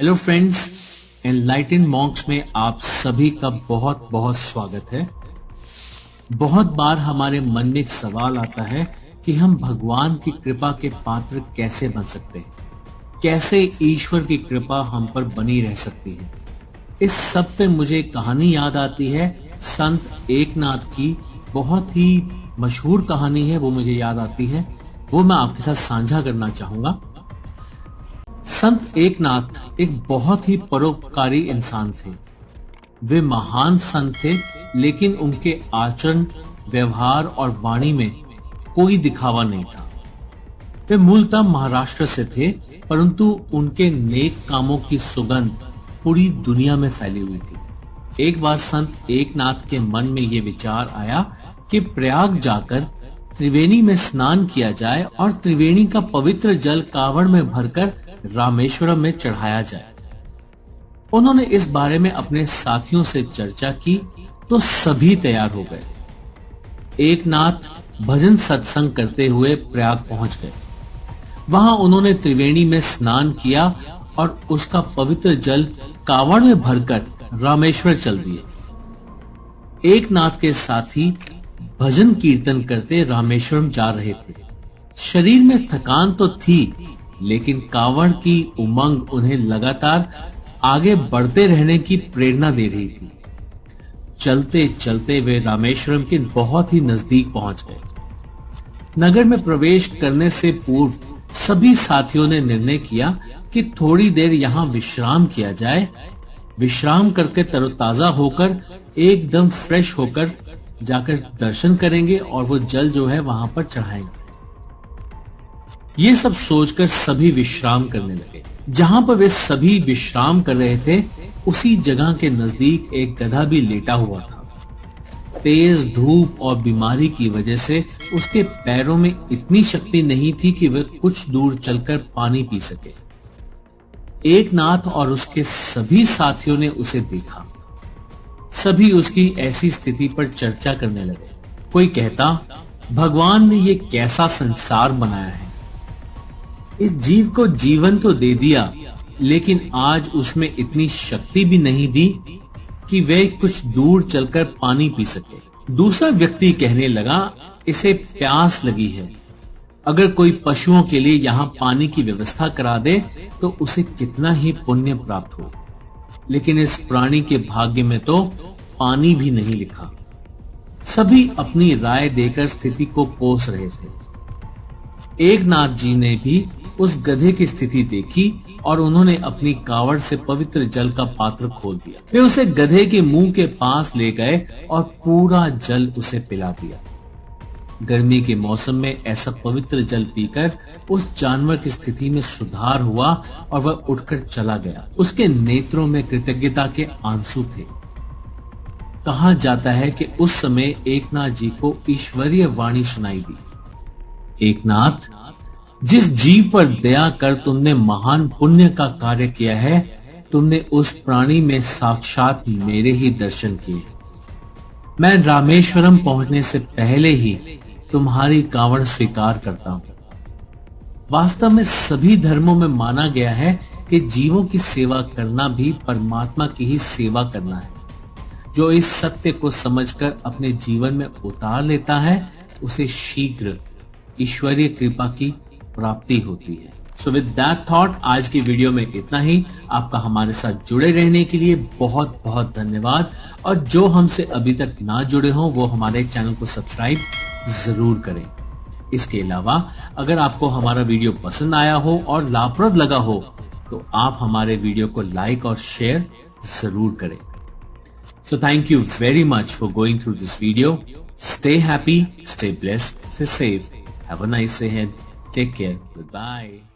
Hello friends, enlightened Monks में आप सभी का बहुत बहुत स्वागत है। बहुत बार हमारे मन में एक सवाल आता है कि हम भगवान की कृपा के पात्र कैसे बन सकते हैं, कैसे ईश्वर की कृपा हम पर बनी रह सकती है। इस सब पे मुझे एक कहानी याद आती है, संत एकनाथ की बहुत ही मशहूर कहानी है, वो मुझे याद आती है, वो मैं आपके साथ साझा करना चाहूंगा। संत एकनाथ एक बहुत ही परोपकारी इंसान थे। वे महान संत थे, लेकिन उनके आचरण, व्यवहार और वाणी में कोई दिखावा नहीं था। वे मूलतः महाराष्ट्र से थे, परंतु उनके नेक कामों की सुगंध पूरी दुनिया में फैली हुई थी। एक बार संत एकनाथ के मन में यह विचार आया कि प्रयाग जाकर त्रिवेणी में स्नान किया जाए और त्रिवेणी का पवित्र जल कांवड़ में भरकर रामेश्वरम में चढ़ाया जाए। उन्होंने इस बारे में अपने साथियों से चर्चा की तो सभी तैयार हो गए। एकनाथ भजन सत्संग करते हुए प्रयाग पहुंच गए। वहां उन्होंने त्रिवेणी में स्नान किया और उसका पवित्र जल कांवड़ में भरकर रामेश्वर चल दिए। एकनाथ के साथी भजन कीर्तन करते रामेश्वरम जा रहे थे। शरीर में थकान तो थी, लेकिन कांवड़ की उमंग उन्हें लगातार आगे बढ़ते रहने की प्रेरणा दे रही थी। चलते चलते वे रामेश्वरम के बहुत ही नजदीक पहुंच गए। नगर में प्रवेश करने से पूर्व सभी साथियों ने निर्णय किया कि थोड़ी देर यहाँ विश्राम किया जाए। विश्राम करके तरोताजा होकर एकदम फ्रेश होकर जाकर दर्शन करेंगे और वो जल जो है वहां पर चढ़ाएंगे। ये सब सोचकर सभी विश्राम करने लगे। जहां पर वे सभी विश्राम कर रहे थे, उसी जगह के नजदीक एक गधा भी लेटा हुआ था। तेज धूप और बीमारी की वजह से उसके पैरों में इतनी शक्ति नहीं थी कि वह कुछ दूर चलकर पानी पी सके। एकनाथ और उसके सभी साथियों ने उसे देखा। सभी उसकी ऐसी स्थिति पर चर्चा करने लगे। कोई कहता, भगवान ने ये कैसा संसार बनाया है। इस जीव को जीवन तो दे दिया, लेकिन आज उसमें इतनी शक्ति भी नहीं दी कि वह कुछ दूर चलकर पानी पी सके। दूसरा व्यक्ति कहने लगा, इसे प्यास लगी है। अगर कोई पशुओं के लिए यहाँ पानी की व्यवस्था करा दे तो उसे कितना ही पुण्य प्राप्त हो, लेकिन इस प्राणी के भाग्य में तो पानी भी नहीं लिखा। सभी अपनी राय देकर स्थिति को कोस रहे थे। एकनाथ जी ने भी उस गधे की स्थिति देखी और उन्होंने अपनी कावड़ से पवित्र जल का पात्र खोल दिया। वे उसे गधे के मुंह के पास ले गए और पूरा जल उसे पिला दिया। गर्मी के मौसम में ऐसा पवित्र जल पीकर उस जानवर की स्थिति में सुधार हुआ और वह उठकर चला गया। उसके नेत्रों में कृतज्ञता के आंसू थे। कहा जाता है कि उस समय एकनाथ जी को ईश्वरीय वाणी सुनाई दी। एकनाथ, जिस जीव पर दया कर तुमने महान पुण्य का कार्य किया है, तुमने उस प्राणी में साक्षात मेरे ही दर्शन किए। मैं रामेश्वरम पहुंचने से पहले ही तुम्हारी कांवड़ स्वीकार करता हूं। वास्तव में सभी धर्मों में माना गया है कि जीवों की सेवा करना भी परमात्मा की ही सेवा करना है। जो इस सत्य को समझकर अपने जीवन में उतार लेता है, उसे शीघ्र ईश्वरीय कृपा की प्राप्ति होती है। सो विद दैट थॉट, आज की वीडियो में इतना ही। आपका हमारे साथ जुड़े रहने के लिए बहुत बहुत धन्यवाद। और जो हमसे अभी तक ना जुड़े हों, वो हमारे चैनल को सब्सक्राइब जरूर करें। इसके अलावा अगर आपको हमारा वीडियो पसंद आया हो और लाभप्रद लगा हो, तो आप हमारे वीडियो को लाइक और शेयर जरूर करें। So thank you very much for going through this video. Stay happy, stay blessed, stay safe. Have a nice day ahead. Take care. Goodbye.